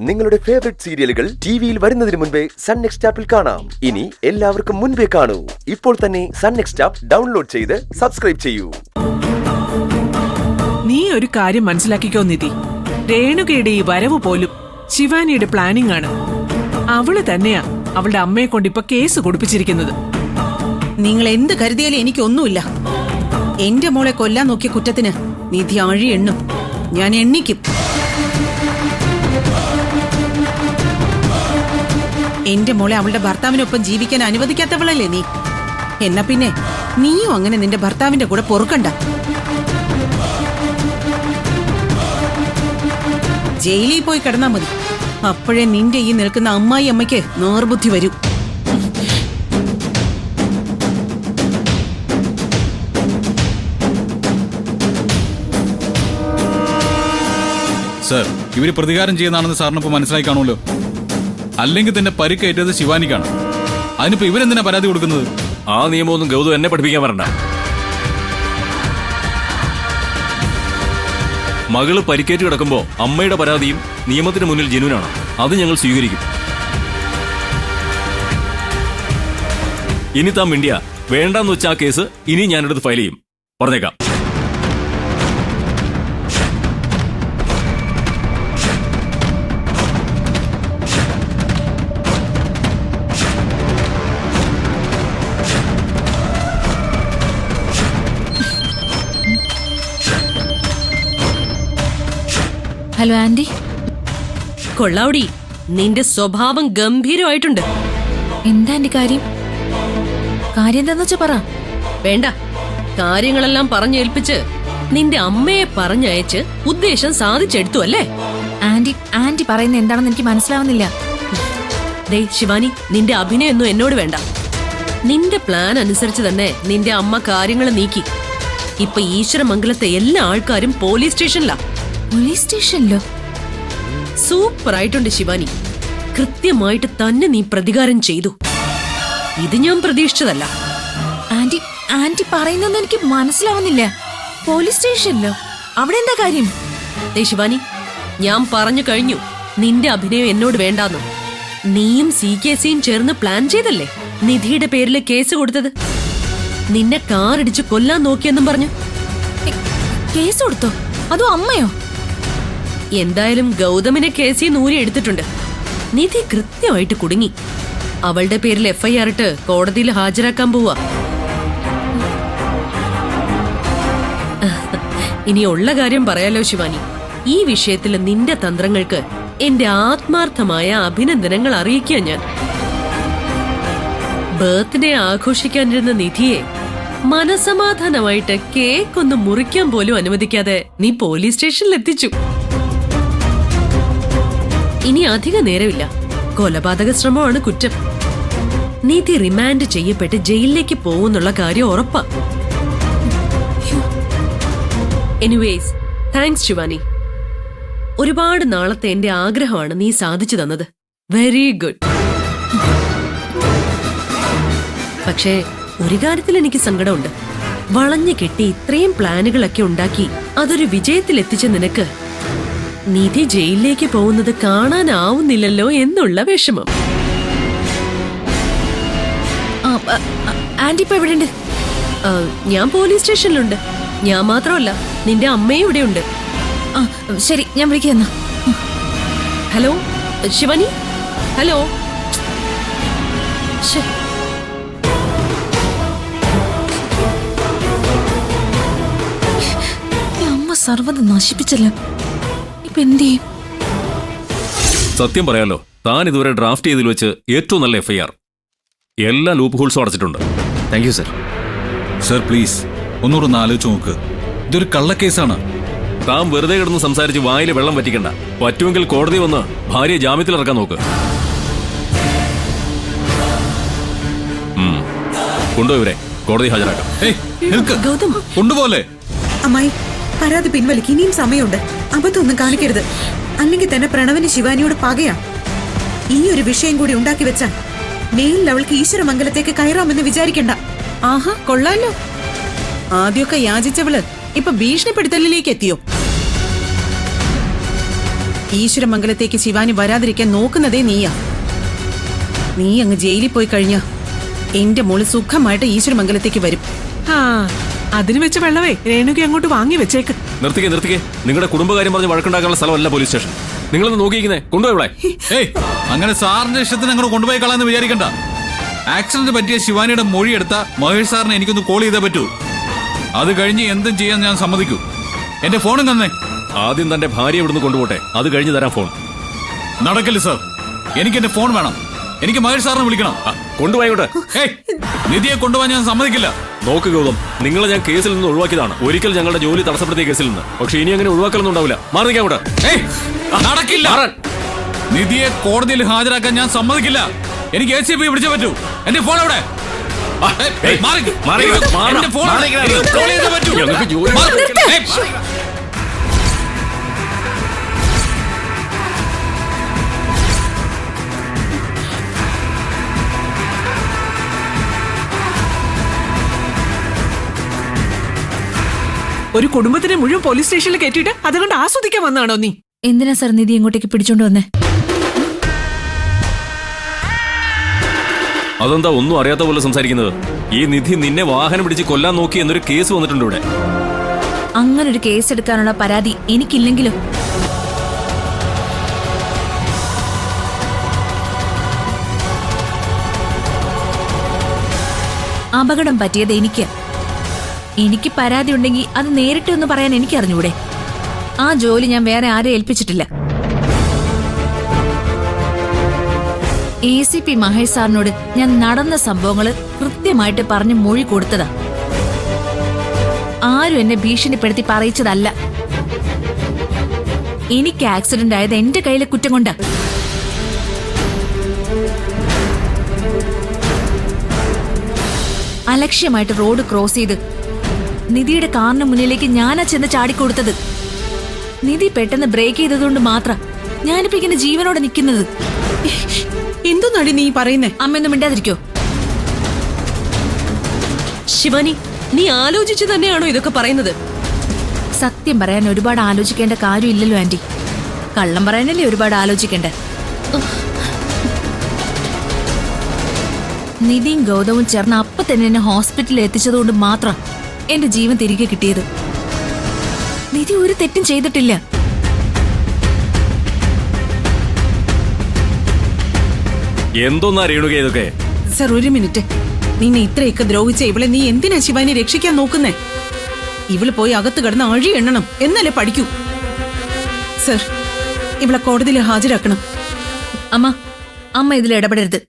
നിങ്ങളുടെ ഫേവറേറ്റ് സീരിയലുകൾ ടിവിയിൽ വരുന്നതിന് മുൻപേ സൺ നെക്സ്റ്റ് ആപ്പിൽ കാണാം. ഇനി എല്ലാവർക്കും മുൻപേ കാണൂ. ഇപ്പോൾ തന്നെ സൺ നെക്സ്റ്റ് ആപ്പ് ഡൗൺലോഡ് ചെയ്ത് സബ്സ്ക്രൈബ് ചെയ്യൂ. നീ ഒരു കാര്യം മനസ്സിലാക്കിക്കോ നിധി. രേണുകയുടെ ഈ വരവ് പോലും ശിവാനിയുടെ പ്ലാനിംഗ് ആണ്. അവള് തന്നെയാ അവളുടെ അമ്മയെ കൊണ്ട് ഇപ്പൊ കേസ് കൊടുപ്പിച്ചിരിക്കുന്നത്. നിങ്ങൾ എന്ത് കരുതിയാലും എനിക്കൊന്നുമില്ല. എന്റെ മോളെ കൊല്ലാൻ നോക്കിയ കുറ്റത്തിന് നിധി ആഴി എണ്ണും. ഞാൻ എണ്ണിക്കും. എന്റെ മോളെ അവളുടെ ഭർത്താവിനൊപ്പം ജീവിക്കാൻ അനുവദിക്കാത്തവളല്ലേ നീ? എന്നാ പിന്നെ നീയും അങ്ങനെ നിന്റെ ഭർത്താവിന്റെ കൂടെ പൊറുക്കണ്ട. ജയിലിൽ പോയി കിടന്നാ മതി. അപ്പോഴേ നിന്റെ ഈ നിൽക്കുന്ന അമ്മായി അമ്മയ്ക്ക് നേർബുദ്ധി വരൂ. സർ, ഇവര് പ്രതികാരം ചെയ്യുന്നതാണെന്ന് സാറിന് ഇപ്പൊ മനസ്സിലായി കാണുമല്ലോ. അല്ലെങ്കിൽ തന്നെ പരിക്കേറ്റത് ശിവാനിക്കാണ്. അതിനിപ്പോ ഇവരെന്തിനാ പരാതി കൊടുക്കുന്നത്? ആ നിയമമൊന്നും ഗൗതം എന്നെ പഠിപ്പിക്കാൻ വരണ്ട. മകള് പരിക്കേറ്റ് കിടക്കുമ്പോ അമ്മയുടെ പരാതിയും നിയമത്തിന് മുന്നിൽ ജനുവിനാണ്. അത് ഞങ്ങൾ സ്വീകരിക്കും. ഇനി താൻ മിണ്ടിയ വേണ്ടെന്ന് വെച്ച ആ കേസ് ഇനി ഞാനെടുത്ത് ഫയൽ ചെയ്യും. പറഞ്ഞേക്കാം. Hello aunty. കൊള്ളാവടി, നിന്റെ സ്വഭാവം ഗംഭീരമായിട്ടുണ്ട്. എന്താ ആന്റി കാര്യം? കാര്യം എന്താന്ന് വെച്ചാ പറ. വേണ്ട, കാര്യങ്ങളെല്ലാം പറഞ്ഞേൽപ്പിച്ച് നിന്റെ അമ്മയെ പറഞ്ഞയച്ച് ഉദ്ദേശം സാധിച്ചെടുത്തു അല്ലേ? ആന്റി പറയുന്നത് എന്താണെന്ന് എനിക്ക് മനസ്സിലാവുന്നില്ല. ദേ ശിവാനി, നിന്റെ അഭിനയൊന്നും എന്നോട് വേണ്ട. നിന്റെ പ്ലാൻ അനുസരിച്ച് തന്നെ നിന്റെ അമ്മ കാര്യങ്ങൾ നീക്കി. ഇപ്പൊ ഈശ്വരമംഗലത്തെ എല്ലാ ആൾക്കാരും പോലീസ് സ്റ്റേഷനിലാ. പോലീസ് സ്റ്റേഷനിലോ? സൂപ്പർ ആയിട്ടുണ്ട് ശിവാനി. കൃത്യമായിട്ട് തന്നെ നീ പ്രതികാരം ചെയ്തു. ഇത് ഞാൻ പ്രതീക്ഷിച്ചതല്ല. ആന്റി പറയുന്നൊന്നും എനിക്ക് മനസ്സിലാവുന്നില്ല. പോലീസ് സ്റ്റേഷനിലോ? അവിടെ എന്താ കാര്യം? ദേ ശിവാനി, ഞാൻ പറഞ്ഞു കഴിഞ്ഞു നിന്റെ അഭിനയം എന്നോട് വേണ്ടാന്ന്. നീയും CKCയും ചേർന്ന് പ്ലാൻ ചെയ്തല്ലേ നിധിയുടെ പേരിൽ കേസ് കൊടുത്തത്? നിന്നെ കാറിടിച്ച് കൊല്ലാൻ നോക്കിയെന്നും പറഞ്ഞു. കേസ് കൊടുത്തോ? അതോ അമ്മയോ? എന്തായാലും ഗൗതമിനെ കേസിൽ നൂരി എടുത്തിട്ടുണ്ട്. നിധി കൃത്യമായിട്ട് കുടുങ്ങി. അവളുടെ പേരിൽ FIR ഇട്ട് കോടതിയിൽ ഹാജരാക്കാൻ പോവാ. ഇനിയുള്ള കാര്യം പറയാലോ ശിവാനി. ഈ വിഷയത്തിൽ നിന്റെ തന്ത്രങ്ങൾക്ക് എന്റെ ആത്മാർത്ഥമായ അഭിനന്ദനങ്ങൾ അറിയിക്കുക ഞാൻ. ബർത്ത്ഡേ ആഘോഷിക്കാനിരുന്ന നിധിയെ മനസമാധാനമായിട്ട് കേക്ക് ഒന്ന് മുറിക്കാൻ പോലും അനുവദിക്കാതെ നീ പോലീസ് സ്റ്റേഷനിൽ എത്തിച്ചു. ഇനി അധിക നേരമില്ല. കൊലപാതക ശ്രമമാണ് കുറ്റം. നിധി റിമാൻഡ് ചെയ്യപ്പെട്ട് ജയിലിലേക്ക് പോകുന്നുള്ള കാര്യം ഉറപ്പാ. Anyways, thanks Shivani. ഒരുപാട് നാളത്തെ എന്റെ ആഗ്രഹമാണ് നീ സാധിച്ചു തന്നത്. Very good. പക്ഷേ ഒരു കാര്യത്തിൽ എനിക്ക് സങ്കടമുണ്ട്. വളഞ്ഞു കെട്ടി ഇത്രയും പ്ലാനുകളൊക്കെ ഉണ്ടാക്കി അതൊരു വിജയത്തിലെത്തിച്ച നിനക്ക് നിധി ജയിലിലേക്ക് പോകുന്നത് കാണാനാവുന്നില്ലല്ലോ എന്നുള്ള വിഷമം. ആന്റി ഇപ്പൊ എവിടെയുണ്ട്? ഞാൻ പോലീസ് സ്റ്റേഷനിലുണ്ട്. ഞാൻ മാത്രമല്ല, നിന്റെ അമ്മയും ഇവിടെ ഉണ്ട്. ശരി, ഞാൻ വിളിക്കുന്ന. ഹലോ ശിവാനി. ഹലോ. അമ്മ സർവ്വത നശിപ്പിച്ചല്ലോ. ഇപ്പൊ എന്ത് ചെയ്യും? സത്യം പറയാലോ, താൻ ഇതുവരെ ഡ്രാഫ്റ്റ് ചെയ്തതിൽ വെച്ച് ഏറ്റവും നല്ല FIR. എല്ലാ ലൂപ്പ് ഹോൾസും അടച്ചിട്ടുണ്ട്. Thank you sir. Sir please ഒന്നുകൂടെ ആലോചിച്ച് നോക്ക്. ഇതൊരു കള്ളക്കേസാണ്. താൻ വെറുതെ കിടന്ന് സംസാരിച്ച് വായിൽ വെള്ളം വറ്റിക്കണ്ട. പറ്റുമെങ്കിൽ കോടതി വന്ന് ഭാര്യയെ ജാമ്യത്തിൽ ഇറക്കാൻ നോക്ക്. കൊണ്ടുപോയിവരെ കോടതി ഹാജരാക്കാം. കൊണ്ടുപോലെ. അമ്മായി, പരാതി പിൻവലിക്ക്. ഇനിയും സമയമുണ്ട്. അബദ്ധമൊന്നും കാണിക്കരുത്. അല്ലെങ്കിൽ തന്നെ പ്രണവിന് ശിവാനിയോട് പകയാ. ഈ ഒരു വിഷയം കൂടി ഉണ്ടാക്കി വെച്ചാൽ മേലിൽ അവൾക്ക് ഈശ്വരമംഗലത്തേക്ക് കയറാമെന്ന് വിചാരിക്കണ്ട. ആഹാ, കൊള്ളാലോ. ആദ്യമൊക്കെ യാചിച്ചവള് ഇപ്പൊ ഭീഷണിപ്പെടുത്തലിലേക്ക് എത്തിയോ? ഈശ്വരമംഗലത്തേക്ക് ശിവാനി വരാതിരിക്കാൻ നോക്കുന്നതേ നീയാ. നീ അങ്ങ് ജയിലിൽ പോയി കഴിഞ്ഞാ എന്റെ മോള് സുഖമായിട്ട് ഈശ്വരമംഗലത്തേക്ക് വരും. ആ അതിന് വെച്ച വെള്ളവേ രേണുക അങ്ങോട്ട് വാങ്ങി വെച്ചേക്ക്. നിർത്തിക്കേ നിങ്ങളുടെ കുടുംബകാര്യം പറഞ്ഞ് വഴക്കുണ്ടാക്കാനുള്ള സ്ഥലമല്ല പോലീസ് സ്റ്റേഷൻ. നിങ്ങളൊന്ന് നോക്കിയിരിക്കുന്നേ, കൊണ്ടുപോയി. ഏയ് അങ്ങനെ സാറിന്റെ ഇഷ്ടത്തിന് അങ്ങോട്ട് കൊണ്ടുപോയി കളാന്ന് വിചാരിക്കണ്ട. ആക്സിഡന്റ് പറ്റിയ ശിവാനിയുടെ മൊഴി എടുത്ത മഹേഷ് സാറിനെ എനിക്കൊന്ന് കോൾ ചെയ്തേ പറ്റൂ. അത് കഴിഞ്ഞ് എന്തും ചെയ്യാൻ ഞാൻ സമ്മതിക്കൂ. എന്റെ ഫോണും തന്നെ. ആദ്യം തന്റെ ഭാര്യ ഇവിടുന്ന് കൊണ്ടുപോട്ടെ, അത് കഴിഞ്ഞ് തരാം ഫോൺ. നടക്കില്ല സാർ, എനിക്ക് എന്റെ ഫോൺ വേണം. എനിക്ക് മഹേഷ് സാറിനെ വിളിക്കണം. കൊണ്ടുപോയിക്കോട്ടെ. ഏയ് നിധിയെ കൊണ്ടുപോകാൻ ഞാൻ സമ്മതിക്കില്ല. നോക്ക് ഗൗതം, നിങ്ങളെ ഞാൻ കേസിൽ നിന്ന് ഒഴിവാക്കിയതാണ്, ഒരിക്കൽ ഞങ്ങളുടെ ജോലി തടസ്സപ്പെടുത്തിയ കേസിൽ നിന്ന്. പക്ഷെ ഇനി അങ്ങനെ ഒഴിവാക്കലൊന്നും ഉണ്ടാവില്ല. മാറി നിൽക്കാൻ കൂടെ. നടക്കില്ല. നിധിയെ കോടതിയിൽ ഹാജരാക്കാൻ ഞാൻ സമ്മതിക്കില്ല. എനിക്ക് ACP വിളിച്ചേ പറ്റൂ. എന്റെ ഫോൺ എവിടെ? ഒരു കുടുംബത്തിനെ മുഴുവൻ പോലീസ് സ്റ്റേഷനിൽ കയറ്റിയിട്ട് അതുകൊണ്ട് ആസ്വദിക്കാൻ വന്നാണോ നീ? എന്തിനാ സാർ നിധി ഇങ്ങോട്ടേക്ക് പിടിച്ചോണ്ട് വന്നേ? അതെന്താ ഒന്നും അറിയാത്ത പോലെ സംസാരിക്കുന്നത്? ഈ നിധി നിന്നെ വാഹനം പിടിച്ച് കൊല്ലാൻ നോക്കി എന്നൊരു കേസ് വന്നിട്ടുണ്ട് ഇവിടെ. അങ്ങനൊരു കേസ് എടുക്കാനുള്ള പരാതി എനിക്കില്ലെങ്കിലും അപകടം പറ്റിയത് എനിക്ക് പരാതി ഉണ്ടെങ്കിൽ അത് നേരിട്ട് ഒന്ന് പറയാൻ എനിക്ക് അറിഞ്ഞൂടെ? ആ ജോലി ഞാൻ വേറെ ആരെ ഏൽപ്പിച്ചിട്ടില്ല. ACP മഹേഷ് സാറിനോട് ഞാൻ നടന്ന സംഭവങ്ങള് കൃത്യമായിട്ട് പറഞ്ഞ് മൊഴി കൊടുത്തതാ. ആരും എന്നെ ഭീഷണിപ്പെടുത്തി പറയിച്ചതല്ല. എനിക്ക് ആക്സിഡന്റ് ആയത് എന്റെ കയ്യിലെ കുറ്റം കൊണ്ടാ. അലക്ഷ്യമായിട്ട് റോഡ് ക്രോസ് ചെയ്ത് നിധിയുടെ കാറിന് മുന്നിലേക്ക് ഞാനാ ചെന്ന് ചാടിക്കൊടുത്തത്. നിധി പെട്ടെന്ന് ബ്രേക്ക് ചെയ്തതുകൊണ്ട് മാത്രം ഞാനിപ്പോ ഇങ്ങനെ ജീവനോടെ നിൽക്കുന്നത്. എന്തൊന്നാടി നീ പറയുന്നേ? അമ്മയൊന്നും മിണ്ടാതിരിക്കോ? ശിവാനി, നീ ആലോചിച്ചു തന്നെയാണോ ഇതൊക്കെ പറയുന്നത്? സത്യം പറയാൻ ഒരുപാട് ആലോചിക്കേണ്ട കാര്യമില്ലല്ലോ ആന്റി. കള്ളം പറയാനല്ലേ ഒരുപാട് ആലോചിക്കണ്ടേ? നിധിയും ഗൗതവും ചേർന്ന് അപ്പൊ തന്നെ എന്നെ ഹോസ്പിറ്റലിൽ എത്തിച്ചതുകൊണ്ട് മാത്രം എന്റെ ജീവൻ തിരികെ കിട്ടിയത്. നിധി ഒരു തെറ്റും ചെയ്തിട്ടില്ല. എന്തോന്നാ രേണുക ഇതൊക്കെ? സർ ഒരു മിനിറ്റ്. നിന്നെ ഇത്രയൊക്കെ ദ്രോഹിച്ച ഇവളെ നീ എന്തിനാ ശിവാനി രക്ഷിക്കാൻ നോക്കുന്നേ? ഇവള് പോയി അകത്ത് കിടന്ന് അഴി എണ്ണണം, എന്നല്ലേ പഠിക്കൂ. സർ ഇവളെ കോടതിയിൽ ഹാജരാക്കണം. അമ്മ ഇതിൽ ഇടപെടരുത്.